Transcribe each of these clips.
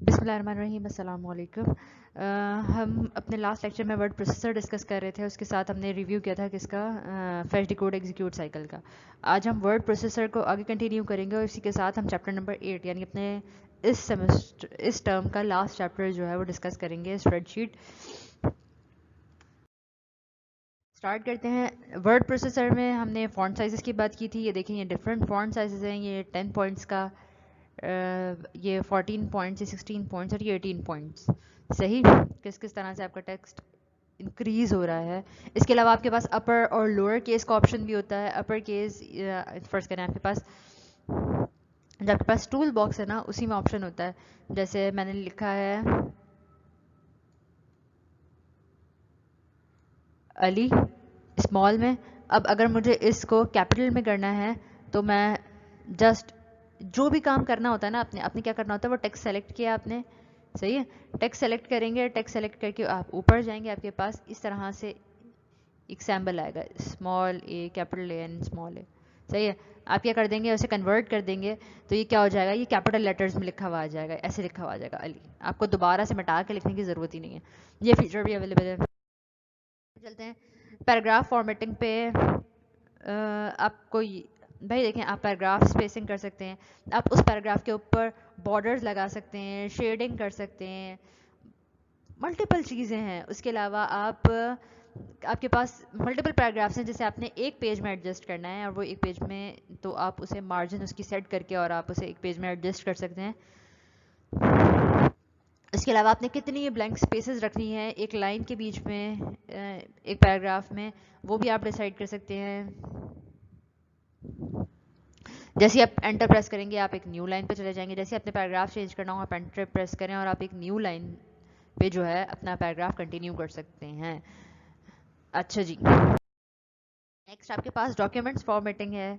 बिस्मिल्लाहिर्रहमानिर्रहीम अस्सलाम वालेकुम। हम अपने लास्ट लेक्चर में वर्ड प्रोसेसर डिस्कस कर रहे थे, उसके साथ हमने रिव्यू किया था किसका, फेच डिकोड एग्जीक्यूट साइकिल का। आज हम वर्ड प्रोसेसर को आगे कंटिन्यू करेंगे और इसी के साथ हम चैप्टर नंबर 8 यानी अपने इस टर्म का लास्ट चैप्टर जो है वो डिस्कस करेंगे, स्प्रेडशीट। स्टार्ट करते हैं। वर्ड प्रोसेसर में हमने फ़ॉन्ट साइज़ की बात की थी। ये देखें, ये डिफरेंट फ़ॉन्ट साइज़ हैं। ये 10 पॉइंट्स का, ये 14 पॉइंट्स, ये 16 पॉइंट्स और ये 18 पॉइंट्स। सही, किस किस तरह से आपका टेक्स्ट इंक्रीज़ हो रहा है। इसके अलावा आपके पास अपर और लोअर केस का ऑप्शन भी होता है। अपर केस, फर्स्ट करें आपके पास, जब आपके पास टूल बॉक्स है ना, उसी में ऑप्शन होता है। जैसे मैंने लिखा है अली स्मॉल में। अब अगर मुझे इसको कैपिटल में करना है तो मैं जस्ट जो भी काम करना होता है ना, आपने आपने क्या करना होता है, वो टेक्स्ट सेलेक्ट किया आपने। सही है, टेक्स्ट सेलेक्ट करेंगे, टेक्स्ट सेलेक्ट करके आप ऊपर जाएंगे, आपके पास इस तरह से एक सैम्बल आएगा, small A capital A N small A. सही है, आप क्या कर देंगे, उसे कन्वर्ट कर देंगे तो ये क्या हो जाएगा, ये कैपिटल लेटर्स में लिखा हुआ आ जाएगा, ऐसे लिखा हुआ आ जाएगा अली। आपको दोबारा से मिटा के लिखने की ज़रूरत ही नहीं है। ये फीचर भी अवेलेबल है। चलते हैं पैराग्राफ फॉर्मेटिंग पे। आपको भाई देखें, आप पैराग्राफ स्पेसिंग कर सकते हैं, आप उस पैराग्राफ के ऊपर बॉर्डर्स लगा सकते हैं, शेडिंग कर सकते हैं, मल्टीपल चीज़ें हैं। उसके अलावा आप, आपके पास मल्टीपल पैराग्राफ्स हैं, जैसे आपने एक पेज में एडजस्ट करना है और वो एक पेज में, तो आप उसे मार्जिन उसकी सेट करके और आप उसे एक पेज में एडजस्ट कर सकते हैं। इसके अलावा आपने कितनी ब्लैंक स्पेसेस रखनी है एक लाइन के बीच में, एक पैराग्राफ में, वो भी आप डिसाइड कर सकते हैं। जैसे आप एंटर प्रेस करेंगे, आप एक न्यू लाइन पे चले जाएंगे। जैसे अपने पैराग्राफ चेंज करना हो, आप एंटर प्रेस करें और आप एक न्यू लाइन पे जो है अपना पैराग्राफ कंटिन्यू कर सकते हैं। अच्छा जी, नेक्स्ट आपके पास डॉक्यूमेंट्स फॉर्मेटिंग है।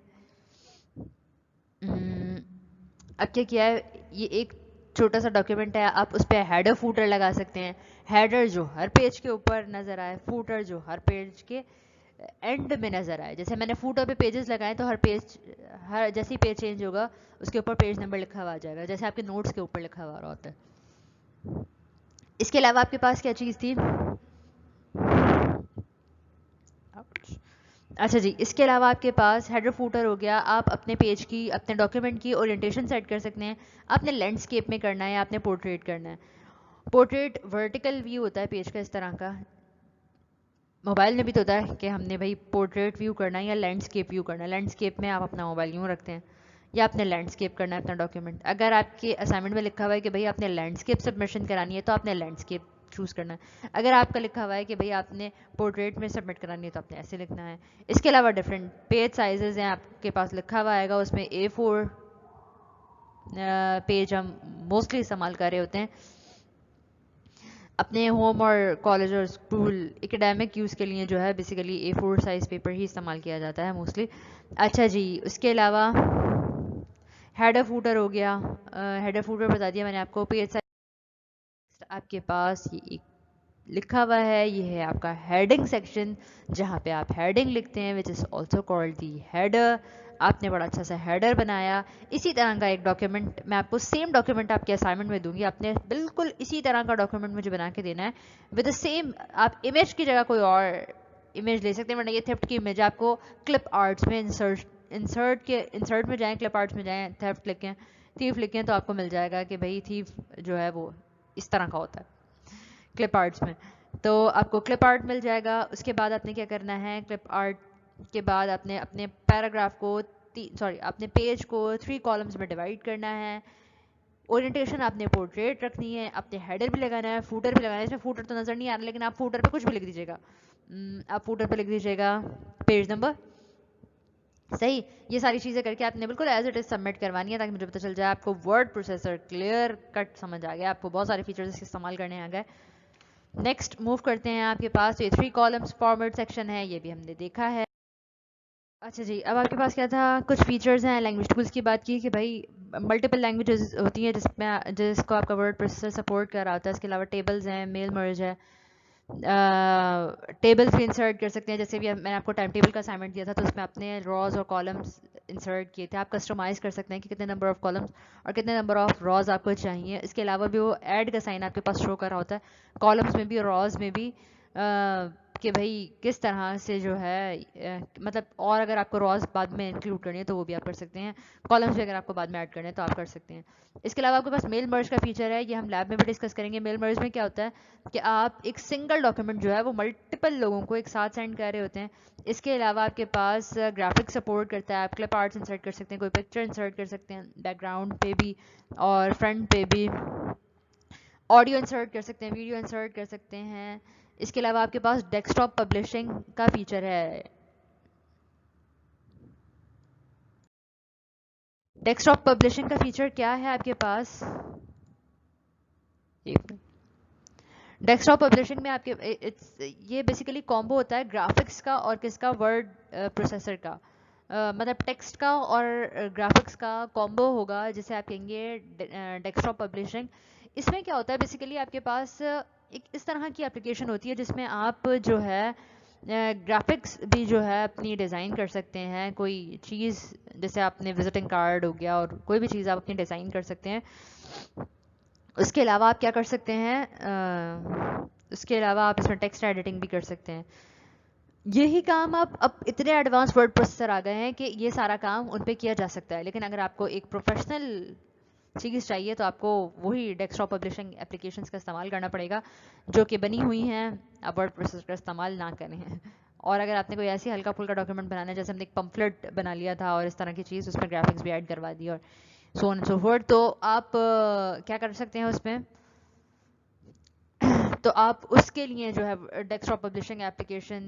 अब क्या किया है, ये एक छोटा सा डॉक्यूमेंट है, आप उस पर हेडर फूटर लगा सकते हैं। हेडर जो हर पेज के ऊपर नज़र आए, फूटर जो हर पेज के एंड में नज़र आए। जैसे मैंने फूटर पे पेजेस लगाए तो हर पेज, हर जैसे ही पेज चेंज होगा उसके ऊपर पेज नंबर लिखा हुआ आ जाएगा, जैसे आपके नोट्स के ऊपर लिखा हुआ होता है। इसके अलावा आपके पास क्या चीज़ थी, अच्छा जी, इसके अलावा आपके पास हेडर फूटर हो गया। आप अपने पेज की, अपने डॉक्यूमेंट की ओरिएंटेशन सेट कर सकते हैं। आपने लैंडस्केप में करना है या आपने पोर्ट्रेट करना है। पोर्ट्रेट वर्टिकल व्यू होता है पेज का, इस तरह का। मोबाइल में भी तो होता है कि हमने भाई पोर्ट्रेट व्यू करना है या लैंडस्केप व्यू करना है। लैंडस्केप में आप अपना मोबाइल यूँ रखते हैं, या आपने लैंडस्केप करना है अपना डॉक्यूमेंट। अगर आपके असाइनमेंट में लिखा हुआ है कि भाई आपने लैंडस्केप सबमिशन करानी है तो आपने लैंडस्केप चूज़ करना है। अगर आपका लिखा हुआ है कि भाई आपने पोर्ट्रेट में सबमिट करानी है तो आपने ऐसे लिखना है। इसके अलावा डिफरेंट पेज साइजेस हैं, आपके पास लिखा हुआ आएगा उसमें। A4 पेज हम मोस्टली इस्तेमाल कर रहे होते हैं अपने होम और कॉलेज और स्कूल एकेडमिक यूज़ के लिए, जो है बेसिकली A4 साइज़ पेपर ही इस्तेमाल किया जाता है मोस्टली। अच्छा जी, उसके अलावा हेडर फूटर हो गया। हेडर फूटर बता दिया मैंने आपको। पेज साइज आपके पास ये एक लिखा हुआ है, ये है आपका हेडिंग सेक्शन, जहाँ पे आप हेडिंग लिखते हैं, which is also called the header. आपने बड़ा अच्छा सा हेडर बनाया। इसी तरह का एक डॉक्यूमेंट मैं आपको, सेम डॉक्यूमेंट आपके असाइनमेंट में दूंगी, आपने बिल्कुल इसी तरह का डॉक्यूमेंट मुझे बना के देना है विद द सेम। आप इमेज की जगह कोई और इमेज ले सकते हैं, वरना ये थेफ्ट की इमेज आपको क्लिप आर्ट्स में इंसर्ट में जाएं, क्लिप आर्ट्स में जाएं, थेफ्ट लिखें, थीफ लिखें, तो आपको मिल जाएगा कि भाई थीफ जो है वो इस तरह का होता है क्लिप आर्ट्स में। तो आपको क्लिप आर्ट मिल जाएगा। उसके बाद आपने क्या करना है, क्लिप आर्ट के बाद आपने अपने पैराग्राफ को, सॉरी, अपने पेज को 3 कॉलम्स में डिवाइड करना है। ओरिएंटेशन आपने पोर्ट्रेट रखनी है, अपने हेडर भी लगाना है, फूटर भी लगाना है। इसमें फूटर तो नज़र नहीं आ रहा, लेकिन आप फूटर पे कुछ भी लिख दीजिएगा। आप फूटर पे लिख दीजिएगा पेज नंबर। सही, ये सारी चीज़ें करके आपने बिल्कुल एज इट इज़ सबमिट करवानी है, ताकि मुझे पता चल जाए आपको वर्ड प्रोसेसर क्लियर कट समझ आ गया, आपको बहुत सारे फीचर्स इसके इस्तेमाल करने आ गए। नेक्स्ट मूव करते हैं आपके पास ये 3 कॉलम्स फॉर्मेट सेक्शन है, ये भी हमने देखा है। अच्छा जी, अब आपके पास क्या था, कुछ फीचर्स हैं। लैंग्वेज टूल्स की बात की कि भाई मल्टीपल लैंग्वेजेस होती हैं जिसमें, जिसको आपका वर्ड प्रोसेसर सपोर्ट कर रहा होता है। इसके अलावा टेबल्स हैं, मेल मर्ज है, टेबल्स भी इंसर्ट कर सकते हैं, जैसे भी मैंने आपको टाइम टेबल का असाइनमेंट दिया था तो उसमें आपने रॉज और कॉलम्स इंसर्ट किए थे। आप कस्टमाइज़ कर सकते हैं कि कितने नंबर ऑफ कॉलम्स और कितने नंबर ऑफ रॉज आपको चाहिए। इसके अलावा भी वो ऐड का साइन आपके पास शो कर रहा होता है, कॉलम्स में भी और रॉज में भी, कि भाई किस तरह से जो है मतलब, और अगर आपको रॉज बाद में इंक्लूड करनी है तो वो भी आप कर सकते हैं, कॉलम्स भी अगर आपको बाद में ऐड करने हैं तो आप कर सकते हैं। इसके अलावा आपके पास मेल मर्ज का फीचर है, ये हम लैब में भी डिस्कस करेंगे। मेल मर्ज में क्या होता है कि आप एक सिंगल डॉक्यूमेंट जो है वो मल्टीपल लोगों को एक साथ सेंड कर रहे होते हैं। इसके अलावा आपके पास ग्राफिक सपोर्ट करता है, आप क्लिप आर्ट्स इंसर्ट कर सकते हैं, कोई पिक्चर इंसर्ट कर सकते हैं बैकग्राउंड पे भी और फ्रंट पे भी, ऑडियो इंसर्ट कर सकते हैं, वीडियो इंसर्ट कर सकते हैं। इसके अलावा आपके पास डेस्कटॉप पब्लिशिंग का फीचर है। डेस्कटॉप पब्लिशिंग का फीचर क्या है आपके पास, डेस्कटॉप पब्लिशिंग में आपके ये बेसिकली कॉम्बो होता है ग्राफिक्स का और किसका, वर्ड प्रोसेसर का। मतलब टेक्स्ट का और ग्राफिक्स का कॉम्बो होगा जिसे आप कहेंगे डेस्कटॉप पब्लिशिंग। इसमें क्या होता है बेसिकली आपके पास एक इस तरह की एप्लीकेशन होती है जिसमें आप जो है ग्राफिक्स भी जो है अपनी डिज़ाइन कर सकते हैं। कोई चीज़ जैसे आपने विजिटिंग कार्ड हो गया और कोई भी चीज़ आप अपनी डिज़ाइन कर सकते हैं। उसके अलावा आप क्या कर सकते हैं, उसके अलावा आप इसमें टेक्स्ट एडिटिंग भी कर सकते हैं। यही काम आप अब इतने एडवांस वर्ड प्रोसेसर आ गए हैं कि ये सारा काम उन पे किया जा सकता है। लेकिन अगर आपको एक प्रोफेशनल चीज़ चाहिए तो आपको वही डेस्कटॉप पब्लिशिंग एप्लीकेशंस का इस्तेमाल करना पड़ेगा जो कि बनी हुई हैं, आप वर्ड प्रोसेसर का इस्तेमाल ना करें। और अगर आपने कोई ऐसी हल्का फुल्का डॉक्यूमेंट बनाना है, जैसे हमने एक पम्फलेट बना लिया था और इस तरह की चीज़, उसमें ग्राफिक्स भी ऐड करवा दी और so on and so fourth, तो आप क्या कर सकते हैं उसमें, तो आप उसके लिए जो है डेस्कटॉप पब्लिशिंग एप्लीकेशन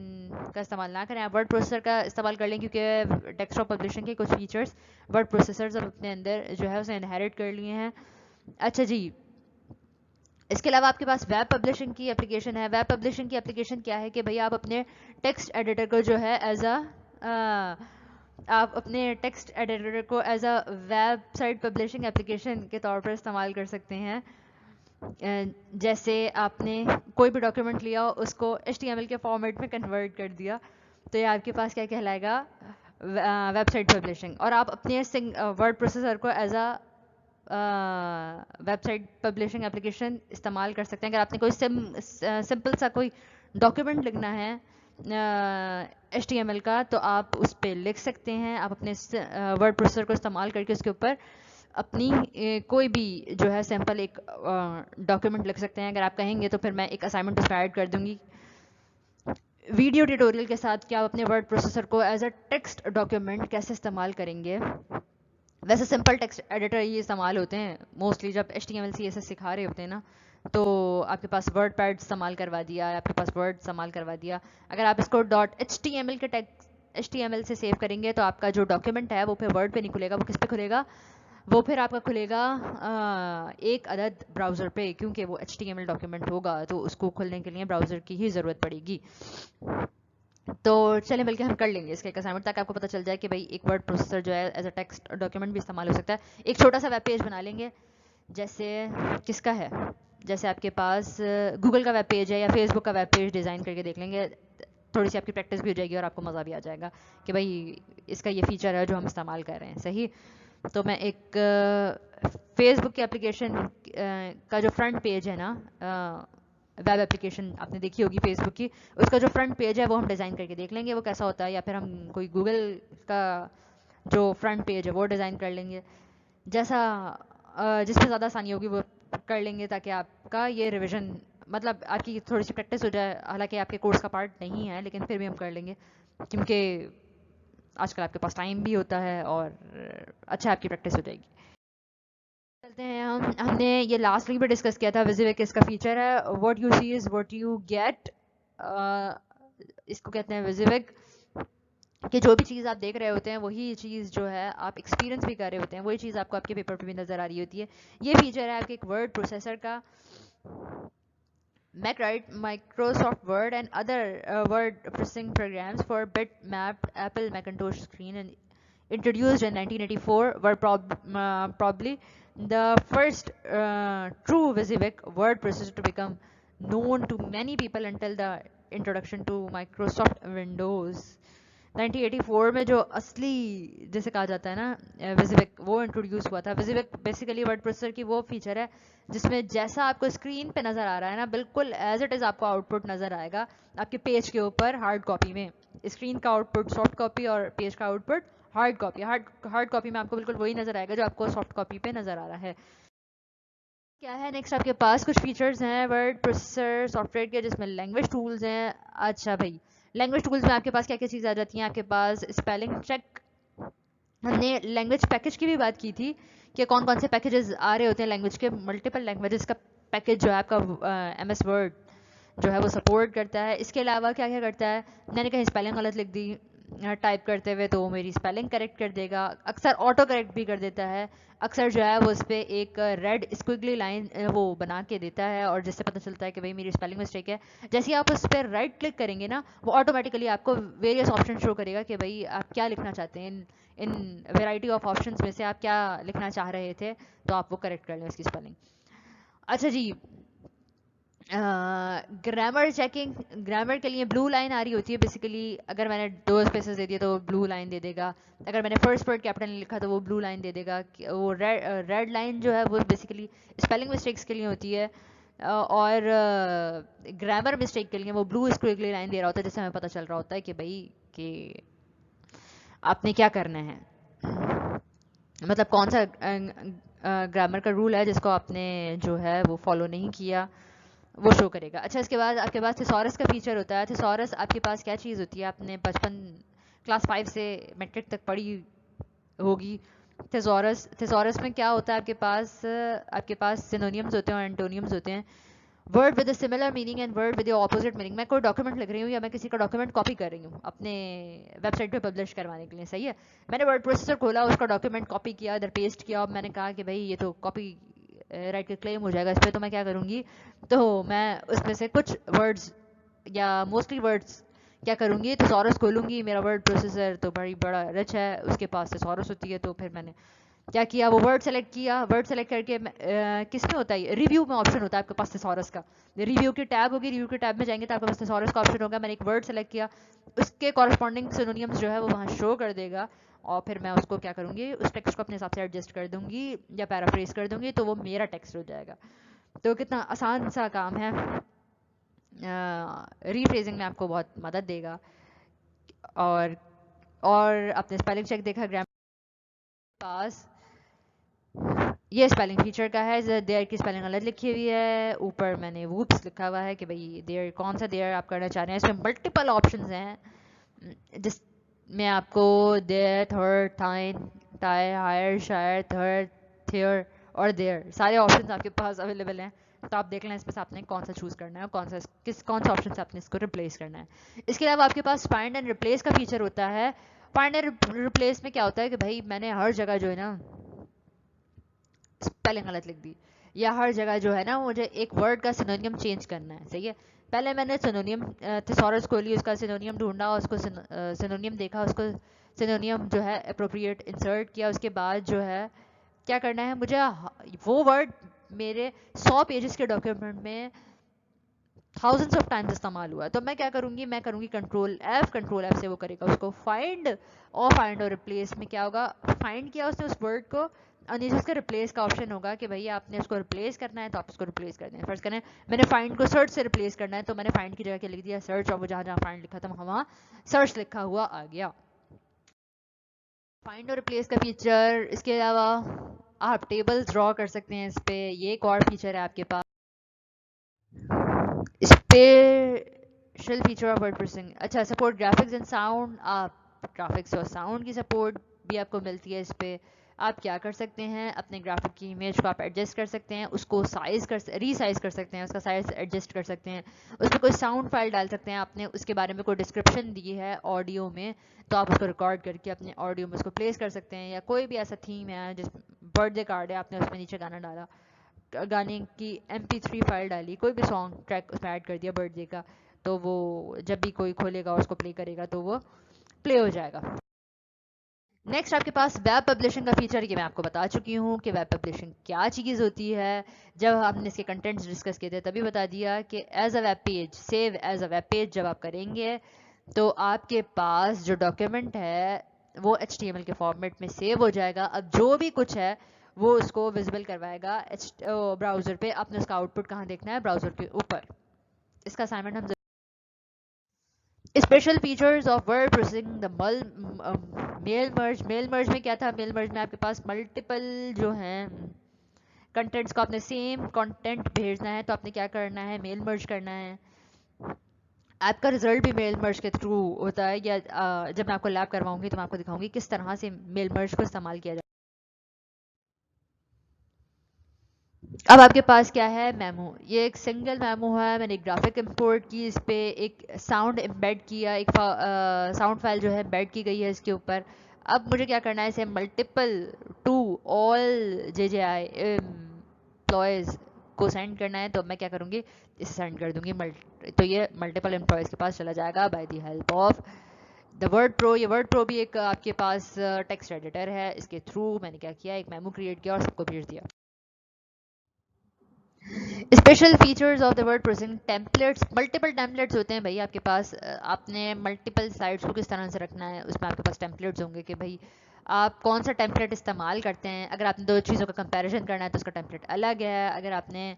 का इस्तेमाल ना करें, आप वर्ड प्रोसेसर का इस्तेमाल कर लें, क्योंकि डेस्कटॉप पब्लिशिंग के कुछ फीचर्स वर्ड प्रोसेसर्स अपने अंदर जो है उसे इनहेरिट कर लिए हैं। अच्छा जी, इसके अलावा आपके पास वेब पब्लिशिंग की एप्लीकेशन है। वेब पब्लिशिंग की एप्लीकेशन क्या है कि भैया आप अपने टेक्स्ट एडिटर को जो है आप अपने टेक्स्ट एडिटर को as a website publishing application के तौर पर इस्तेमाल कर सकते हैं। जैसे आपने कोई भी डॉक्यूमेंट लिया उसको HTML के फॉर्मेट में कन्वर्ट कर दिया, तो ये आपके पास क्या कहलाएगा, वेबसाइट पब्लिशिंग। और आप अपने वर्ड प्रोसेसर को as a website publishing application इस्तेमाल कर सकते हैं। अगर आपने कोई सिंपल सा कोई डॉक्यूमेंट लिखना है HTML का, तो आप उस पर लिख सकते हैं। आप अपने वर्ड प्रोसेसर को इस्तेमाल करके उसके ऊपर अपनी कोई भी जो है सैम्पल एक डॉक्यूमेंट लिख सकते हैं। अगर आप कहेंगे तो फिर मैं एक असाइनमेंट उसमें ऐड कर दूंगी वीडियो ट्यूटोरियल के साथ कि आप अपने वर्ड प्रोसेसर को एज अ टेक्स्ट डॉक्यूमेंट कैसे इस्तेमाल करेंगे। वैसे सिंपल टेक्स्ट एडिटर ये इस्तेमाल होते हैं मोस्टली जब HTML CSS सिखा रहे होते हैं ना, तो आपके पास वर्ड पैड इस्तेमाल करवा दिया, आपके पास वर्ड इस्तेमाल करवा दिया। अगर आप इसको .html के टेक्स्ट HTML से सेव करेंगे तो आपका जो डॉक्यूमेंट है वो फिर वर्ड पे नहीं खुलेगा, वो किस पे खुलेगा, वो फिर आपका खुलेगा एक अदद ब्राउज़र पे, क्योंकि वो HTML डॉक्यूमेंट होगा तो उसको खोलने के लिए ब्राउज़र की ही ज़रूरत पड़ेगी। तो चलें बल्कि हम कर लेंगे इसका एक असाइनमेंट, ताकि आपको पता चल जाए कि भाई एक वर्ड प्रोसेसर जो है एज अ टेक्स्ट डॉक्यूमेंट भी इस्तेमाल हो सकता है। एक छोटा सा वेब पेज बना लेंगे, जैसे किसका है, जैसे आपके पास गूगल का वेब पेज है या फेसबुक का वेब पेज डिज़ाइन करके देख लेंगे। थोड़ी सी आपकी प्रैक्टिस भी हो जाएगी और आपको मज़ा भी आ जाएगा कि भाई इसका ये फीचर है जो हम इस्तेमाल कर रहे हैं। सही, तो मैं एक फेसबुक की एप्लीकेशन का जो फ्रंट पेज है ना, वेब एप्लीकेशन आपने देखी होगी फेसबुक की, उसका जो फ्रंट पेज है वो हम डिज़ाइन करके देख लेंगे वो कैसा होता है, या फिर हम कोई गूगल का जो फ्रंट पेज है वो डिज़ाइन कर लेंगे, जैसा जिसमें ज़्यादा आसानी होगी वो कर लेंगे, ताकि आपका ये रिवीजन मतलब आपकी थोड़ी सी प्रैक्टिस हो जाए। हालांकि आपके कोर्स का पार्ट नहीं है लेकिन फिर भी हम कर लेंगे, क्योंकि आजकल आपके पास टाइम भी होता है और अच्छा आपकी प्रैक्टिस हो जाएगी। चलते हैं हमने ये लास्ट वीक भी डिस्कस किया था, विजिविक इसका फीचर है, what you see is what you get. इसको कहते हैं विजिविक, कि जो भी चीज़ आप देख रहे होते हैं वही चीज़ जो है आप एक्सपीरियंस भी कर रहे होते हैं, वही चीज़ आपको आपके पेपर पे भी नज़र आ रही होती है। ये फीचर है आपके एक वर्ड प्रोसेसर का। Mac write Microsoft Word and other word processing programs for bitmapped Apple Macintosh screen, and introduced in 1984, were probably the first true WYSIWYG word processor to become known to many people until the introduction to Microsoft Windows. 1984 में जो असली जैसे कहा जाता है ना विजिविक, वो introduce हुआ था। विजिविक बेसिकली वर्ड प्रोसेसर की वो फीचर है जिसमें जैसा आपको स्क्रीन पे नज़र आ रहा है ना, बिल्कुल एज इट इज़ आपको आउटपुट नज़र आएगा आपके पेज के ऊपर हार्ड कॉपी में। स्क्रीन का आउटपुट सॉफ्ट कॉपी और पेज का output hard copy. Hard copy में आपको बिल्कुल वही नज़र आएगा जो आपको सॉफ्ट कॉपी पे नज़र आ रहा है। क्या है नेक्स्ट आपके पास कुछ फीचर्स हैं वर्ड प्रोसेसर सॉफ्टवेयर के जिसमें लैंग्वेज टूल्स हैं। अच्छा भाई, लैंग्वेज टूल्स में आपके पास क्या क्या चीज़ आ जाती हैं? आपके पास स्पेलिंग चेक, हमने लैंग्वेज पैकेज की भी बात की थी कि कौन कौन से पैकेजेस आ रहे होते हैं लैंग्वेज के। मल्टीपल लैंग्वेजेस का पैकेज जो है आपका MS वर्ड जो है वो सपोर्ट करता है। इसके अलावा क्या क्या करता है, मैंने कहीं स्पेलिंग गलत लिख दी टाइप करते हुए तो वो मेरी स्पेलिंग करेक्ट कर देगा। अक्सर ऑटो करेक्ट भी कर देता है। अक्सर जो है वो उस पर एक रेड स्क्विगली लाइन वो बना के देता है और जिससे पता चलता है कि भाई मेरी स्पेलिंग मिस्टेक है। जैसे ही आप उस पर राइट क्लिक करेंगे ना, वो ऑटोमेटिकली आपको वेरियस ऑप्शन शो करेगा कि भाई आप क्या लिखना चाहते हैं। इन वेराइटी ऑफ ऑप्शंस में से आप क्या लिखना चाह रहे थे, तो आप वो करेक्ट कर लें उसकी स्पेलिंग। अच्छा जी, ग्रामर चेकिंग, ग्रामर के लिए ब्लू लाइन आ रही होती है बेसिकली। अगर मैंने दो स्पेसेस दे दिए तो वो ब्लू लाइन दे देगा। अगर मैंने फर्स्ट वर्ड कैपिटल लिखा तो वो ब्लू लाइन दे देगा। वो रेड लाइन जो है वो बेसिकली स्पेलिंग मिस्टेक्स के लिए होती है और ग्रामर मिस्टेक के लिए वो ब्लू स्क्विगली लाइन दे रहा होता है, जिससे हमें पता चल रहा होता है कि भाई कि आपने क्या करना है, मतलब कौन सा ग्रामर का रूल है जिसको आपने जो है वो फॉलो नहीं किया, वो शो करेगा। अच्छा, इसके बाद आपके पास थिसॉरस का फीचर होता है। थिसॉरस आपके पास क्या चीज़ होती है, आपने बचपन क्लास 5 से मैट्रिक तक पढ़ी होगी। थिसॉरस में क्या होता है, आपके पास सिनोनियम्स होते हैं और एंटोनियम्स होते हैं। Word with similar meaning and word with opposite meaning. मैं कोई डॉक्यूमेंट लिख रही हूँ या मैं किसी का डॉक्यूमेंट कॉपी कर रही हूँ अपने वेबसाइट पे पब्लिश करवाने के लिए, सही है। मैंने वर्ड प्रोसेसर खोला, उसका डॉक्यूमेंट कॉपी किया, इधर पेस्ट किया, और मैंने कहा कि भाई ये तो कॉपी राइट का क्लेम हो जाएगा इस पर, तो मैं क्या करूँगी, तो मैं उसमें से कुछ वर्ड्स या मोस्टली वर्ड्स क्या करूँगी, थिसॉरस खोलूँगी। मेरा वर्ड प्रोसेसर तो बड़ा रिच है, उसके पास थिसॉरस होती है। तो फिर मैंने क्या किया, वो वर्ड सेलेक्ट किया। वर्ड सेलेक्ट करके किस में होता है, रिव्यू में ऑप्शन होता है आपके पास थिसॉरस का। रिव्यू की टैब होगी, रिव्यू के टैब में जाएंगे तो आपके पास थिसॉरस का ऑप्शन होगा। मैंने एक वर्ड सेलेक्ट किया, उसके कॉरस्पॉन्डिंग सिनोनियम्स जो है वो वहाँ शो कर देगा, और फिर मैं उसको क्या करूँगी, उस टेक्स्ट को अपने हिसाब से एडजस्ट कर दूँगी या पैराफ्रेज कर दूँगी, तो वो मेरा टेक्स्ट हो जाएगा। तो कितना आसान सा काम है, रीफ्रेजिंग में आपको बहुत मदद देगा। और अपने स्पेलिंग चेक देखा, ग्रामर पास ये स्पेलिंग फीचर का है। देयर की स्पेलिंग गलत लिखी हुई है, ऊपर मैंने वूप्स लिखा हुआ है कि भाई देयर कौन सा देयर आप करना चाह रहे हैं। इसमें मल्टीपल ऑप्शंस हैं जिसमें आपको देयर, थर्ड, टाइन, टाई, हायर, शायर, थर्ड, थियर और देयर सारे ऑप्शंस आपके पास अवेलेबल हैं। तो आप देख लें इसमें से आपने कौन सा चूज़ करना है, कौन सा ऑप्शन से आपने इसको रिप्लेस करना है। इसके अलावा आपके पास फाइंड एंड रिप्लेस का फीचर होता है। फाइंड एंड रिप्लेस में क्या होता है कि भाई मैंने हर जगह जो है ना स्पेलिंग गलत लिख दी, या हर जगह जो है ना मुझे एक वर्ड का सिनोनियम चेंज करना है, सही है। पहले मैंने सिनोनियम थिसॉरस खोली, उसका सिनोनियम ढूंढा, उसको सिनोनियम देखा, उसको सिनोनियम जो है अप्रोप्रिएट इंसर्ट किया। उसके बाद जो है क्या करना है, मुझे वो वर्ड मेरे 100 पेजेस के डॉक्यूमेंट में थाउजेंड्स ऑफ टाइम्स इस्तेमाल हुआ है, तो मैं क्या करूँगी, मैं करूँगी कंट्रोल एफ से वो करेगा उसको फाइंड। और रिप्लेस में क्या होगा, फाइंड किया उसने उस वर्ड को, और नीचे उसका रिप्लेस का ऑप्शन होगा कि भैया आपने उसको रिप्लेस करना है तो आप उसको रिप्लेस कर दें। फर्स्ट करें मैंने फाइंड को सर्च से रिप्लेस करना है, तो मैंने फाइंड की जगह क्या लिख दिया, सर्च, और वो जहाँ जहाँ फाइंड लिखा था वहाँ सर्च लिखा हुआ आ गया। फाइंड और रिप्लेस का फीचर, इसके अलावा आप टेबल्स ड्रॉ कर सकते हैं इस पर, ये एक और फीचर है आपके पास। Special feature of word processing, अच्छा सपोर्ट ग्राफिक्स एंड साउंड। आप ग्राफिक्स और साउंड की सपोर्ट भी आपको मिलती है इस पर। आप क्या कर सकते हैं, अपने ग्राफिक की इमेज को आप एडजस्ट कर सकते हैं, उसको रीसाइज कर सकते हैं, उसका साइज एडजस्ट कर सकते हैं, उस पर कोई साउंड फाइल डाल सकते हैं। आपने उसके बारे में कोई डिस्क्रिप्शन दी है ऑडियो में, तो आप उसको रिकॉर्ड करके अपने ऑडियो में उसको प्लेस कर सकते हैं। या कोई भी ऐसा थीम है, जिस बर्थडे कार्ड है, आपने उसमें नीचे गाना डाला, गाने की MP3 फाइल डाली, कोई भी सॉन्ग ट्रैक उसमें ऐड कर दिया बर्थडे का, तो वो जब भी कोई खोलेगा उसको प्ले करेगा तो वो प्ले हो जाएगा। नेक्स्ट आपके पास वेब पब्लिशिंग का फीचर, ये मैं आपको बता चुकी हूँ कि वेब पब्लिशिंग क्या चीज़ होती है। जब हमने इसके कंटेंट्स डिस्कस किए थे तभी बता दिया कि as a web page, save as a web page जब आप करेंगे तो आपके पास जो डॉक्यूमेंट है वो HTML के फॉर्मेट में सेव हो जाएगा। अब जो भी कुछ है वो उसको विजिबल करवाएगा ब्राउज़र पे। आपने उसका आउटपुट कहाँ देखना है? ब्राउज़र के ऊपर। इसका असाइनमेंट हम special features of word processing the mail merge में क्या था? मेल मर्ज में आपके पास मल्टीपल जो हैं कंटेंट्स को आपने सेम कंटेंट भेजना है तो आपने क्या करना है? मेल मर्ज करना है। आपका रिजल्ट भी मेल मर्ज के थ्रू होता है, या जब मैं आपको लैब करवाऊंगी तो मैं आपको दिखाऊंगी किस तरह से मेल मर्ज को इस्तेमाल किया जाए। अब आपके पास क्या है? मेमो। ये एक सिंगल मेमो है, मैंने एक ग्राफिक इंपोर्ट की, इस पे एक साउंड एम्बेड किया, एक साउंड फाइल जो है एम्बेड की गई है इसके ऊपर। अब मुझे क्या करना है? इसे multiple to all JJI employees को सेंड करना है। तो मैं क्या करूँगी? इसे सेंड कर दूंगी तो ये मल्टीपल एम्प्लॉयज़ के पास चला जाएगा by the help of the word pro. ये वर्ड प्रो भी एक आपके पास टेक्स्ट एडिटर है। इसके थ्रू मैंने क्या किया? एक मेमो क्रिएट किया और सबको भेज दिया। Special features of the word processing templates. Multiple templates होते हैं भाई आपके पास। आपने मल्टीपल साइट्स को किस तरह से रखना है, उसमें आपके पास टेम्पलेट्स होंगे कि भाई आप कौन सा टेम्पलेट इस्तेमाल करते हैं। अगर आपने दो चीज़ों का कंपैरिजन करना है तो उसका टेम्पलेट अलग है। अगर आपने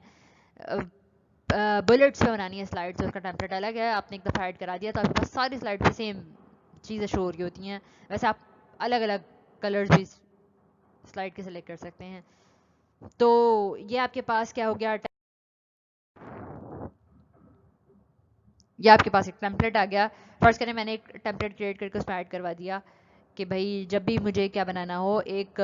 बुलेट्स पे बनानी है स्लाइड्स तो उसका टेम्पलेट अलग है। आपने एक दफ़ा ऐड करा दिया तो आपके पास सारी स्लाइड पे सेम चीज़ें शो हो रही होती हैं। वैसे आप अलग अलग कलर्स भी स्लाइड के सिलेक्ट कर सकते हैं। तो ये आपके पास क्या हो गया? ये आपके पास एक टेम्पलेट आ गया। फर्स्ट करें, मैंने एक टेम्पलेट क्रिएट करके उसमें ऐड करवा दिया कि भाई जब भी मुझे क्या बनाना हो, एक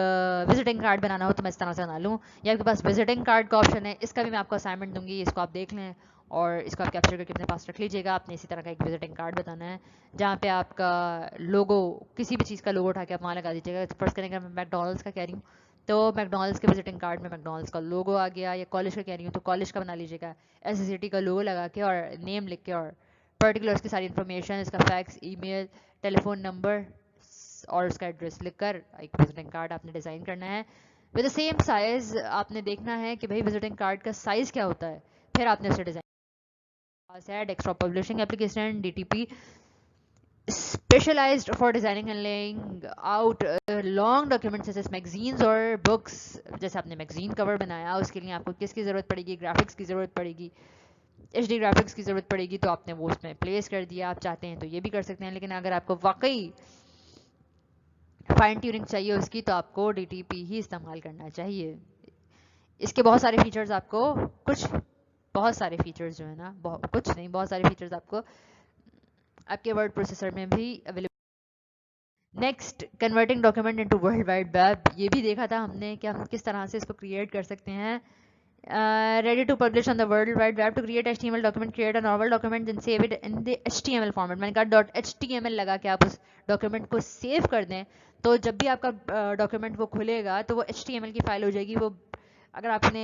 विजिटिंग कार्ड बनाना हो तो मैं इस तरह से बना लूँ। ये आपके पास विजिटिंग कार्ड का ऑप्शन है। इसका भी मैं आपको असाइनमेंट दूंगी, इसको आप देख लें और इसको आप कैप्चर करके अपने पास रख लीजिएगा। आपने इसी तरह का एक विजिटिंग कार्ड बताना है जहाँ पे आपका लोगो, किसी भी चीज़ का लोगो उठा के आप वहाँ लगा दीजिएगा। फर्स्ट करें, अगर मैं मैकडोनल्ड्स का कह रही हूँ तो मैकडोनल्ड्स के विजिटिंग कार्ड में मैकडोनल्ड्स का लोगो आ गया। या कॉलेज का कह रही हूँ तो कॉलेज का बना लीजिएगा, SCCT का लोगो लगा के और नेम लिख के और पर्टिकुलर उसकी सारी इन्फॉर्मेशन, इसका फैक्स, ईमेल, टेलीफोन नंबर और उसका एड्रेस लिखकर एक विजिटिंग कार्ड आपने डिज़ाइन करना है। विद द सेम साइज़ आपने देखना है कि भाई विजिटिंग कार्ड का साइज़ क्या होता है, फिर आपने उसे डिज़ाइन। पास है desktop publishing application DTP, specialised for designing and laying out long documents जैसे मैगजीन्स और बुक्स। जैसे आपने मैगजीन कवर बनाया, उसके लिए आपको किसकी ज़रूरत पड़ेगी? ग्राफिक्स की ज़रूरत पड़ेगी, HD ग्राफिक्स की ज़रूरत पड़ेगी। तो आपने वो उसमें प्लेस कर दिया। आप चाहते हैं तो ये भी कर सकते हैं, लेकिन अगर आपको वाकई फाइन ट्यूनिंग चाहिए उसकी तो आपको DTP ही इस्तेमाल करना चाहिए। इसके बहुत सारे फीचर्स आपको, कुछ बहुत सारे फीचर्स जो है ना, कुछ नहीं, बहुत सारे फीचर्स आपको आपके वर्ड प्रोसेसर में भी available. Next, converting document into world wide web. ये भी देखा था हमने कि हम किस तरह से इसको क्रिएट कर सकते हैं। ready to publish on the world wide web to create HTML document, create a normal document then save it in the HTML format। मैंने कहा .html लगा के आप उस डॉक्यूमेंट को सेव कर दें तो जब भी आपका डॉक्यूमेंट वो खुलेगा तो वो HTML की फाइल हो जाएगी। वो अगर आपने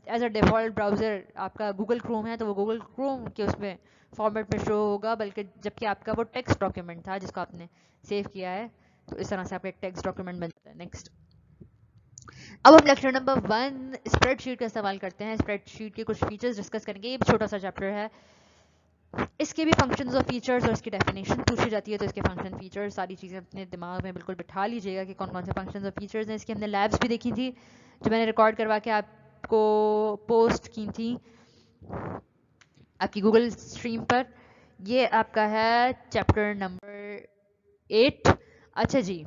एज अ डिफ़ॉल्ट ब्राउज़र आपका गूगल क्रोम है तो वो गूगल क्रोम के उसमें फॉर्मेट में शो होगा, बल्कि जबकि आपका वो टेक्स्ट डॉक्यूमेंट था जिसको आपने सेव किया है। तो इस तरह से आपका एक टेक्स्ट डॉक्यूमेंट बन जाता है। नेक्स्ट, अब हम लेक्चर नंबर 1 स्प्रेडशीट का इस्तेमाल करते हैं। स्प्रेडशीट के कुछ फीचर्स डिस्कस करेंगे। ये भी छोटा सा चैप्टर है। इसके भी फंक्शंस और फीचर्स और इसकी डेफिनेशन पूछी जाती है तो इसके फंक्शन फीचर्स सारी चीज़ें अपने दिमाग में बिल्कुल बिठा लीजिएगा कि कौन कौन से फंक्शंस और फीचर्स हैं। इसकी हमने लैब्स भी देखी थी जो मैंने रिकॉर्ड करवा के आपको पोस्ट की थी आपकी गूगल स्ट्रीम पर। ये आपका है चैप्टर नंबर 8। अच्छा जी,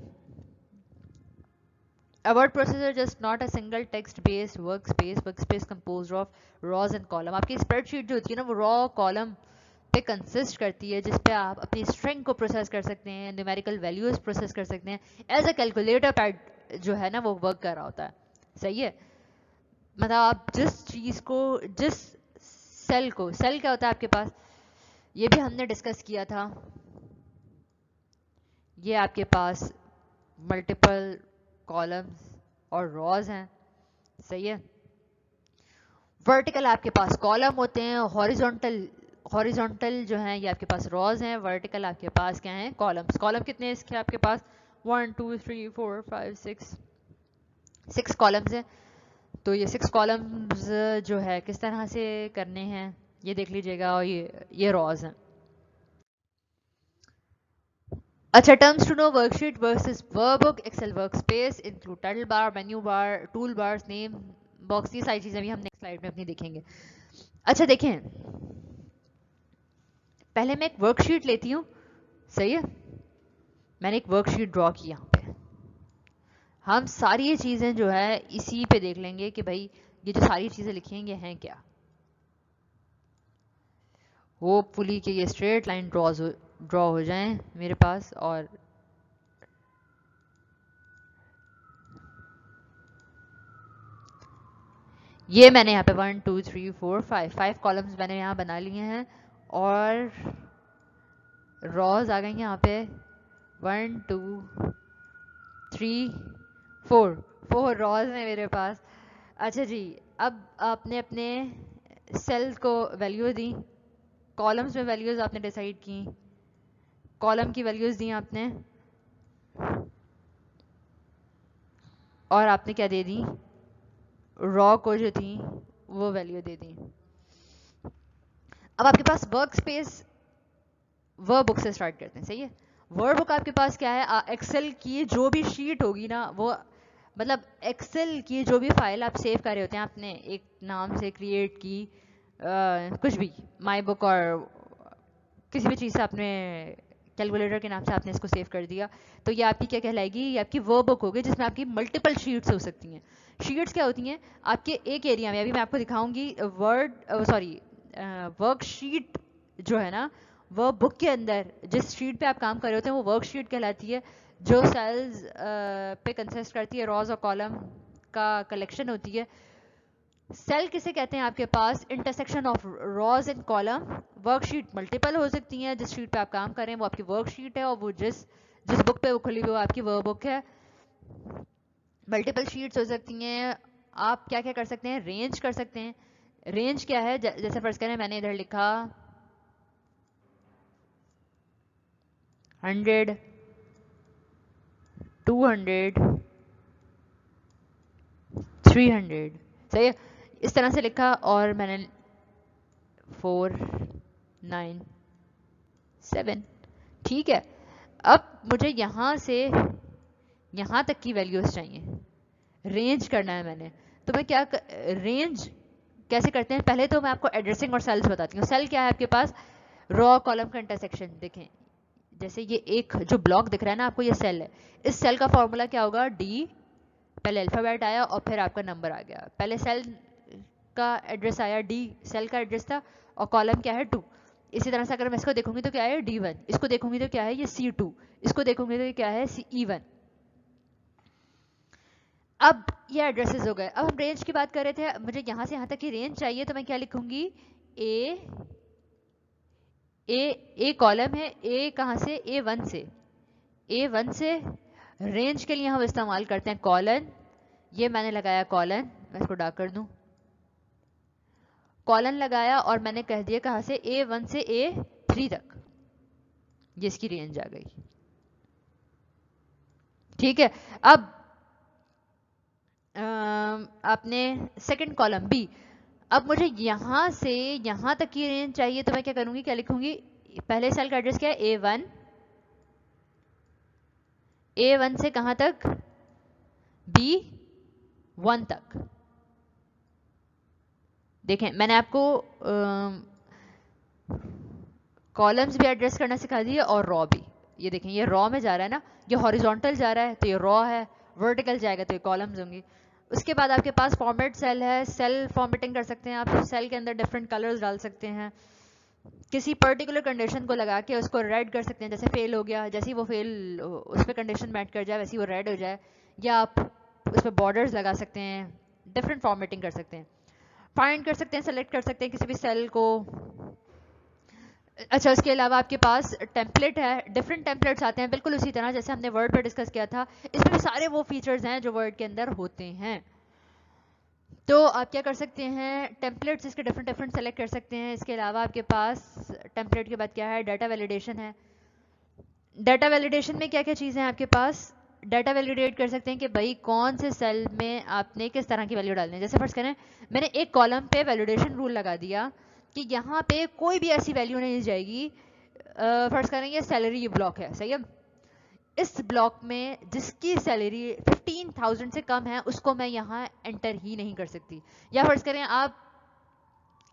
A word processor just not a single text-based workspace composed of rows and column। आपकी स्प्रेडशीट जो होती है ना वो रॉ कॉलम पे कंसिस्ट करती है जिस पे आप अपनी स्ट्रिंग को प्रोसेस कर सकते हैं, न्यूमेरिकल वैल्यूज प्रोसेस कर सकते हैं। एज अ कैलकुलेटर पैड जो है ना वो वर्क कर रहा होता है। सही है, मतलब आप जिस चीज़ को, जिस सेल को, सेल क्या होता है आपके पास, ये भी हमने डिस्कस किया था। ये आपके पास मल्टीपल कॉलम्स और रॉज हैं। सही है, वर्टिकल आपके पास कॉलम होते हैं, हॉरिजॉन्टल हॉरिजॉन्टल जो हैं ये आपके पास रॉज हैं, वर्टिकल आपके पास क्या हैं? कॉलम्स। कॉलम कितने हैं इसके आपके पास? 1 2 3 4 5 6 कॉलम्स हैं। तो ये 6 कॉलम्स जो है किस तरह से करने हैं ये देख लीजिएगा, और ये रॉज हैं। अच्छा, terms to know worksheet versus workbook, Excel workspace, include title bar, menu bar, tool bars, name box, ये सारी चीज़ें भी हम नेक्स्ट स्लाइड में अपनी देखेंगे। अच्छा देखें, पहले मैं एक वर्कशीट लेती हूँ, सही है, मैंने एक वर्कशीट ड्रॉ की यहाँ पे। हम सारी ये चीज़ें जो है इसी पे देख लेंगे कि भाई ये जो सारी चीज़ें लिखी हैं ये हैं क्या। होपफुली कि ये स्ट्रेट लाइन ड्रॉ हो जाएं मेरे पास, और ये मैंने यहाँ पे 1 2 3 4 5 कॉलम्स मैंने यहाँ बना लिए हैं, और रॉज आ गई हैं यहाँ पे 1 2 3 4 रॉज हैं मेरे पास। अच्छा जी, अब आपने अपने सेल को वैल्यू दी, कॉलम्स में वैल्यूज आपने डिसाइड की, कॉलम की वैल्यूज दी आपने, और आपने क्या दे दी, रॉ को जो थी वो वैल्यू दे दी। अब आपके पास वर्क स्पेस वर्क बुक से स्टार्ट करते हैं, सही है। वर्क बुक आपके पास क्या है, एक्सेल की जो भी शीट होगी ना, वो मतलब एक्सेल की जो भी फाइल आप सेव कर रहे होते हैं आपने एक नाम से क्रिएट की, कुछ भी माई बुक और किसी भी चीज़ से आपने कैलकुलेटर के नाम से आपने इसको सेव कर दिया, तो ये आपकी क्या कहलाएगी, ये आपकी वर्क बुक होगी जिसमें आपकी मल्टीपल शीट्स हो सकती हैं। शीट्स क्या होती हैं, आपके एक एरिया में, अभी मैं आपको दिखाऊंगी वर्कशीट जो है ना, वर्क बुक के अंदर जिस शीट पे आप काम कर रहे होते हैं वो वर्कशीट कहलाती है, जो सेल्स पे कंसिस्ट करती है, रॉज और कॉलम का कलेक्शन होती है। सेल किसे कहते हैं, आपके पास intersection of rows and column. Worksheet multiple हो सकती हैं, जिस शीट पे आप काम कर रहे हैं वो आपकी वर्कशीट है, और वो जिस बुक पे वो खुली हुई वो आपकी वर्क बुक है। मल्टीपल शीट्स हो सकती हैं। आप क्या क्या कर सकते हैं, रेंज कर सकते हैं। रेंज क्या है, जैसे फर्ज करें मैंने इधर लिखा 100 200 300, सही है, इस तरह से लिखा, और मैंने 4 9 7, ठीक है। अब मुझे यहाँ से यहाँ तक की वैल्यूज चाहिए, रेंज करना है मैंने, तो मैं रेंज कैसे करते हैं, पहले तो मैं आपको एड्रेसिंग और सेल्स बताती हूँ। सेल क्या है आपके पास, रॉ कॉलम का इंटरसेक्शन। देखें जैसे ये एक जो ब्लॉक दिख रहा है ना आपको, ये सेल है, इस सेल का फॉर्मूला क्या होगा, डी, पहले अल्फाबेट आया और फिर आपका नंबर आ गया, पहले सेल का एड्रेस आया, डी सेल का एड्रेस था, और कॉलम क्या है 2। इसी तरह से अगर मैं इसको देखूंगी तो क्या है D1, इसको देखूंगी तो क्या है ये C2, इसको देखूंगी तो ये क्या है E1। अब ये एड्रेसेस हो गए। अब हम रेंज की बात कर रहे थे, मुझे यहाँ से यहाँ तक की रेंज चाहिए, तो मैं क्या लिखूंगी, ए कॉलम है, ए कहाँ से, A1 से, A1 से। रेंज के लिए हम इस्तेमाल करते हैं कॉलन, ये मैंने लगाया कॉलन, मैं इसको डार्क कर दूं, कॉलन लगाया, और मैंने कह दिया कहाँ से, A1 से A3 तक, ये इसकी रेंज आ गई, ठीक है। अब आपने सेकंड कॉलम बी, अब मुझे यहाँ से यहाँ तक की रेंज चाहिए, तो मैं क्या करूँगी, क्या लिखूंगी, पहले सेल का एड्रेस क्या है A1, A1 से कहाँ तक, B1 तक। देखें मैंने आपको कॉलम्स भी एड्रेस करना सिखा दिया और रॉ भी। ये देखें ये रॉ में जा रहा है ना, ये हॉरिजॉन्टल जा रहा है तो ये रॉ है, वर्टिकल जाएगा तो ये कॉलम्स होंगी। उसके बाद आपके पास फॉर्मेट सेल है, सेल फॉर्मेटिंग कर सकते हैं आप, सेल के अंदर डिफरेंट कलर्स डाल सकते हैं, किसी पर्टिकुलर कंडीशन को लगा के उसको रेड कर सकते हैं, जैसे फेल हो गया, जैसे ही वो फेल उस पर कंडीशन मैच कर जाए वैसे ही वो रेड हो जाए, या आप उस पर बॉर्डर्स लगा सकते हैं, डिफरेंट फॉर्मेटिंग कर सकते हैं, फाइंड कर सकते हैं, सेलेक्ट कर सकते हैं किसी भी सेल को। अच्छा उसके अलावा आपके पास टेम्पलेट है, डिफरेंट टेम्पलेट्स आते हैं बिल्कुल उसी तरह जैसे हमने वर्ड पर डिस्कस किया था, इसमें भी सारे वो फीचर्स हैं जो वर्ड के अंदर होते हैं। तो आप क्या कर सकते हैं, टेम्पलेट्स इसके डिफरेंट डिफरेंट सेलेक्ट कर सकते हैं। इसके अलावा आपके पास टेम्पलेट के बाद क्या है, डाटा वैलिडेशन है। डाटा वैलिडेशन में क्या क्या चीज़ें हैं आपके पास? डाटा वैलिडेट कर सकते हैं कि भाई कौन से सेल में आपने किस तरह की वैल्यू डालनी है। जैसे फर्स्ट करें, मैंने एक कॉलम पे वैलिडेशन रूल लगा दिया कि यहाँ पे कोई भी ऐसी वैल्यू नहीं जाएगी। फर्स्ट करें ये सैलरी ब्लॉक है, सही है। इस ब्लॉक में जिसकी सैलरी 15,000 से कम है उसको मैं यहाँ एंटर ही नहीं कर सकती। या फर्ज करें आप,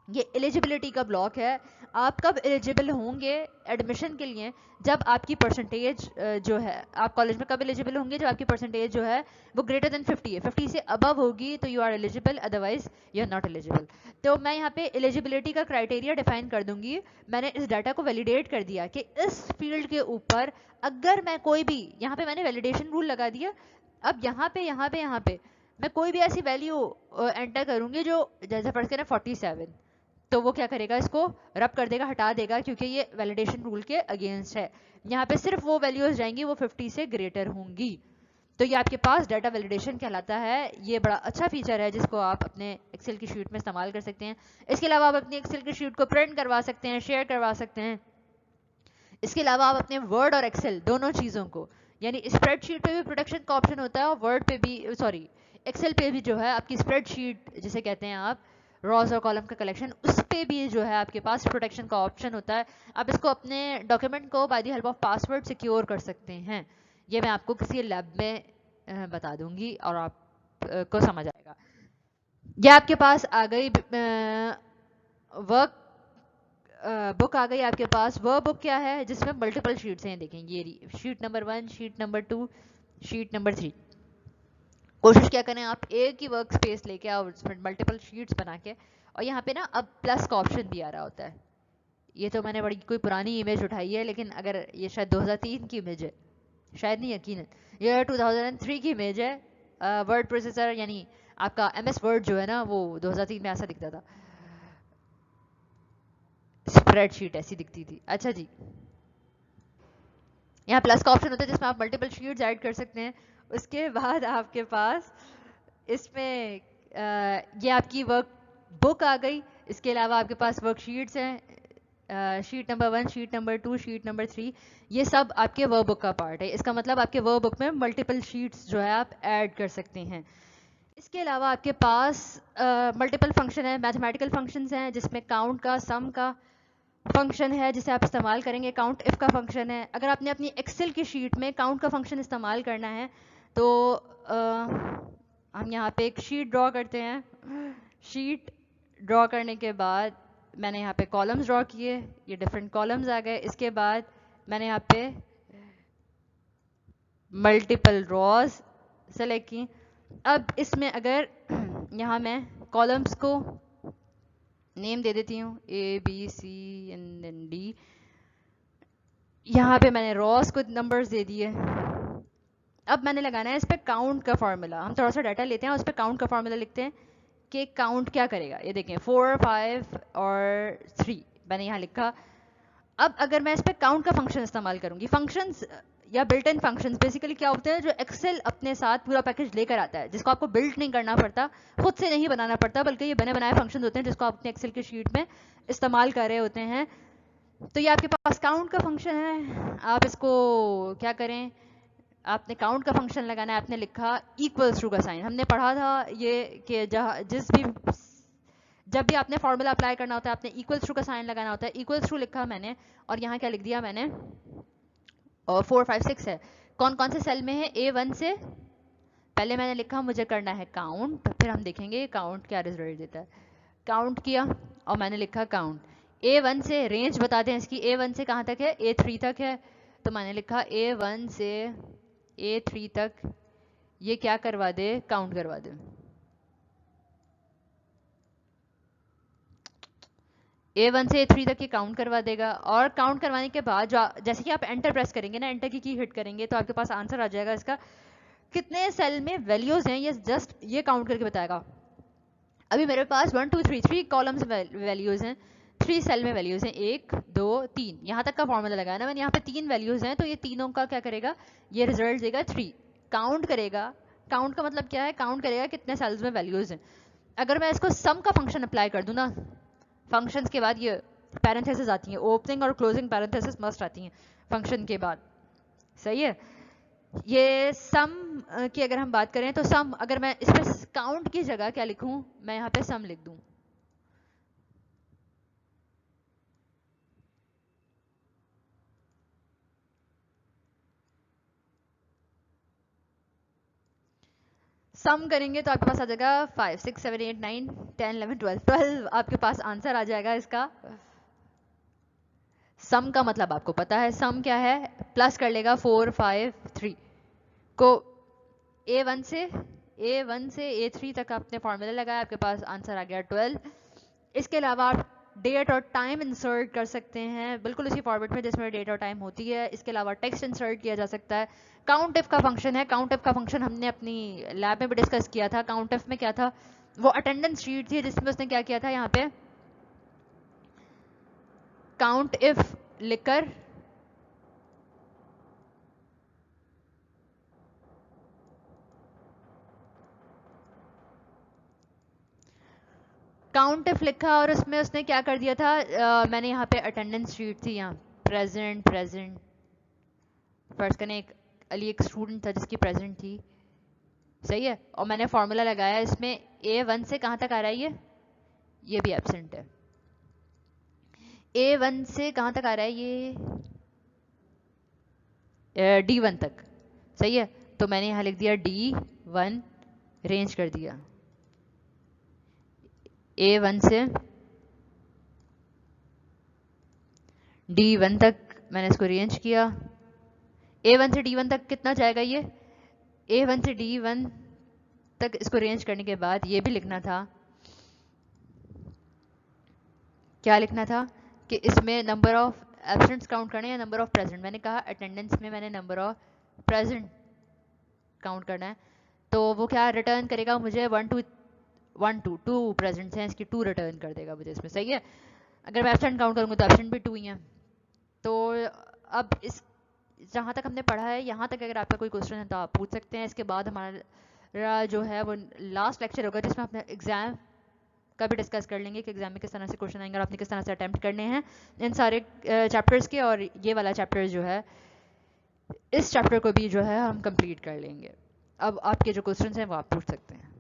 ये एलिजिबिलिटी का ब्लॉक है, आप कब एलिजिबल होंगे एडमिशन के लिए, जब आपकी परसेंटेज जो है, आप कॉलेज में कब एलिजिबल होंगे जब आपकी परसेंटेज जो है वो ग्रेटर देन 50 है, 50 से अबव होगी तो you are eligible, otherwise you are not eligible. तो मैं यहाँ पे एलिजिबिलिटी का क्राइटेरिया डिफाइन कर दूंगी। मैंने इस डाटा को वैलिडेट कर दिया कि इस फील्ड के ऊपर अगर मैं कोई भी, यहाँ पे मैंने वैलिडेशन रूल लगा दिया। अब यहाँ पे मैं कोई भी ऐसी वैल्यू एंटर करूंगी जो, जैसे फर्स्ट करें 47, तो वो क्या करेगा, इसको रब कर देगा, हटा देगा, क्योंकि ये वैलिडेशन रूल के अगेंस्ट है। यहाँ पे सिर्फ वो वैल्यूज जाएंगी वो 50 से ग्रेटर होंगी। तो ये आपके पास डाटा वैलिडेशन कहलाता है। ये बड़ा अच्छा फीचर है जिसको आप अपने एक्सेल की शीट में इस्तेमाल कर सकते हैं। इसके अलावा आप अपनी एक्सेल की शीट को प्रिंट करवा सकते हैं, शेयर करवा सकते हैं। इसके अलावा आप अपने वर्ड और एक्सेल दोनों चीज़ों को, यानी स्प्रेडशीट पे भी प्रोटेक्शन का ऑप्शन होता है और वर्ड पे भी, सॉरी एक्सेल पे भी जो है आपकी स्प्रेडशीट जिसे कहते हैं आप, रॉज और कॉलम का कलेक्शन, उस पे भी जो है आपके पास प्रोटेक्शन का ऑप्शन होता है। आप इसको अपने डॉक्यूमेंट को by the help of password secure कर सकते हैं। ये मैं आपको किसी लैब में बता दूंगी और आप को समझ आएगा। ये आपके पास आ गई वर्क बुक आ गई आपके पास। वह बुक क्या है जिसमें मल्टीपल शीट्स हैं, देखें ये sheet number 1, sheet number 2, sheet number 3। कोशिश क्या करें आप एक ही वर्क स्पेस लेके आओ उसमें मल्टीपल शीट्स बना के। और यहाँ पे ना अब प्लस का ऑप्शन भी आ रहा होता है। ये तो मैंने बड़ी कोई पुरानी इमेज उठाई है, लेकिन अगर ये शायद 2003 की इमेज है, शायद नहीं, यकीनन ये 2003 की इमेज है। वर्ड प्रोसेसर यानी आपका MS वर्ड जो है ना वो 2003 में ऐसा दिखता था, स्प्रेडशीट ऐसी दिखती थी। अच्छा जी, यहाँ प्लस का ऑप्शन होता है जिसमें आप मल्टीपल शीट्स ऐड कर सकते हैं। उसके बाद आपके पास इसमें ये आपकी वर्क बुक आ गई। इसके अलावा आपके पास वर्कशीट्स हैं, sheet number 1, sheet number 2, sheet number 3, ये सब आपके वर्क बुक का पार्ट है। इसका मतलब आपके वर्क बुक में मल्टीपल शीट्स जो है आप ऐड कर सकते हैं। इसके अलावा आपके पास मल्टीपल फंक्शन है, मैथमेटिकल फंक्शंस हैं जिसमें काउंट का, सम का फंक्शन है जिसे आप इस्तेमाल करेंगे, काउंट इफ का फंक्शन है। अगर आपने अपनी एक्सेल की शीट में काउंट का फंक्शन इस्तेमाल करना है तो हम यहाँ पे एक शीट ड्रॉ करते हैं। शीट ड्रॉ करने के बाद मैंने यहाँ पे कॉलम्स ड्रॉ किए, ये डिफरेंट कॉलम्स आ गए। इसके बाद मैंने यहाँ पे मल्टीपल रॉज सेलेक्ट की। अब इसमें अगर यहाँ मैं कॉलम्स को नेम दे देती हूँ ABC एंड देन D, यहाँ पे मैंने रॉस को नंबर्स दे दिए। अब मैंने लगाना है इस पे काउंट का फॉर्मूला। हम थोड़ा सा डाटा लेते हैं, उस पर काउंट का फॉर्मूला लिखते हैं कि काउंट क्या करेगा। ये देखें 4, 5 और 3 मैंने यहाँ लिखा। अब अगर मैं इस पे काउंट का फंक्शन इस्तेमाल करूंगी, फंक्शंस या बिल्ट इन फंक्शंस बेसिकली क्या होते हैं, जो एक्सेल अपने साथ पूरा पैकेज लेकर आता है, जिसको आपको बिल्ड नहीं करना पड़ता, खुद से नहीं बनाना पड़ता, बल्कि ये बने बनाए फंक्शन होते हैं जिसको आप अपने एक्सेल की शीट में इस्तेमाल कर रहे होते हैं। तो ये आपके पास काउंट का फंक्शन है। आप इसको क्या करें, आपने काउंट का फंक्शन लगाना है। आपने लिखा इक्वल्स टू का साइन, हमने पढ़ा था ये कि जब भी आपने फॉर्मूला अप्लाई करना होता है आपने इक्वल्स टू का साइन लगाना होता है। इक्वल्स टू लिखा मैंने, और यहाँ क्या लिख दिया मैंने, और 4, 5, 6 है। कौन कौन से सेल में है, A1 से पहले मैंने लिखा मुझे करना है काउंट, फिर हम देखेंगे काउंट क्या रिजल्ट देता है। काउंट किया और मैंने लिखा काउंट। A1 से रेंज बताते हैं इसकी, A1 से कहाँ तक है, A3 तक है, तो मैंने लिखा A1 से A3 तक ये क्या करवा दे, काउंट करवा दे। A1 से A3 तक ये काउंट करवा देगा। और काउंट करवाने के बाद जो जैसे कि आप एंटर प्रेस करेंगे ना, एंटर की हिट करेंगे तो आपके पास आंसर आ जाएगा इसका कितने सेल में वैल्यूज हैं, ये जस्ट ये काउंट करके बताएगा। अभी मेरे पास 1 2 3 3 कॉलम्स वैल्यूज हैं, 3 सेल में वैल्यूज हैं, 1 2 3, यहाँ तक का फॉर्मूला लगाया ना मैंने। यहाँ पे 3 वैल्यूज हैं तो ये तीनों का क्या करेगा, ये रिजल्ट देगा 3। काउंट करेगा, काउंट का मतलब क्या है, काउंट करेगा कितने सेल्स में वैल्यूज हैं। अगर मैं इसको सम का फंक्शन अप्लाई कर दूँ ना, फंक्शंस के बाद ये पैरेंथेसिस आती हैं, ओपनिंग और क्लोजिंग पैरेंथेसिस मस्ट आती हैं फंक्शन के बाद। सही है। ये सम की अगर हम बात करें तो सम, अगर मैं इस पर काउंट की जगह क्या लिखूं, मैं यहाँ पे सम लिख दूं। सम करेंगे तो आपके पास आ जाएगा 5 6 7 8 9 10 11 12 आपके पास आंसर आ जाएगा इसका। सम का मतलब आपको पता है, सम क्या है, प्लस कर लेगा 4 5 3 को ए वन से ए थ्री तक आपने फॉर्मूला लगाया, आपके पास आंसर आ गया 12। इसके अलावा आप डेट और टाइम इंसर्ट कर सकते हैं बिल्कुल उसी फॉर्मेट में जिसमें डेट और टाइम होती है। इसके अलावा टेक्स्ट इंसर्ट किया जा सकता है। काउंट इफ का फंक्शन है, काउंट इफ का फंक्शन हमने अपनी लैब में भी डिस्कस किया था। काउंट इफ में क्या था, वो अटेंडेंस शीट थी जिसमें उसने क्या किया था, यहाँ पे काउंट इफ लिखकर काउंट इफ लिखा और उसमें उसने क्या कर दिया था, मैंने यहाँ पे अटेंडेंस शीट थी, यहाँ प्रेजेंट प्रेजेंट फर्स्ट करने एक अली एक स्टूडेंट था जिसकी प्रेजेंट थी, सही है, और मैंने फॉर्मूला लगाया इसमें A1 से कहाँ तक आ रहा है, ये भी एब्सेंट है। A1 से कहाँ तक आ रहा है, ये D1 तक, सही है, तो मैंने यहाँ लिख दिया D1, रेंज कर दिया A1 से D1 तक, मैंने इसको रेंज किया। A1 से D1 तक कितना जाएगा, ये A1 से D1 तक इसको रेंज करने के बाद ये भी लिखना था, क्या लिखना था कि इसमें नंबर ऑफ एब्सेंट्स काउंट करना है या नंबर ऑफ प्रेजेंट। मैंने कहा अटेंडेंस में मैंने नंबर ऑफ प्रेजेंट काउंट करना है, तो वो क्या रिटर्न करेगा मुझे 1 2 प्रेजेंट्स हैं, इसकी 2 रिटर्न कर देगा मुझे इसमें, सही है। अगर मैं एब्सेंट काउंट करूँगा तो एब्सेंट भी 2 ही हैं। तो अब इस जहाँ तक हमने पढ़ा है यहाँ तक अगर आपका कोई क्वेश्चन है तो आप पूछ सकते हैं। इसके बाद हमारा जो है वो लास्ट लेक्चर होगा जिसमें अपने एग्जाम का भी डिस्कस कर लेंगे कि एग्जाम में किस तरह से क्वेश्चन आएंगे और आपने किस तरह से अटेम्प्ट करने हैं इन सारे चैप्टर्स के, और ये वाला चैप्टर जो है इस चैप्टर को भी जो है हम कंप्लीट कर लेंगे। अब आपके जो क्वेश्चन हैं वो आप पूछ सकते हैं।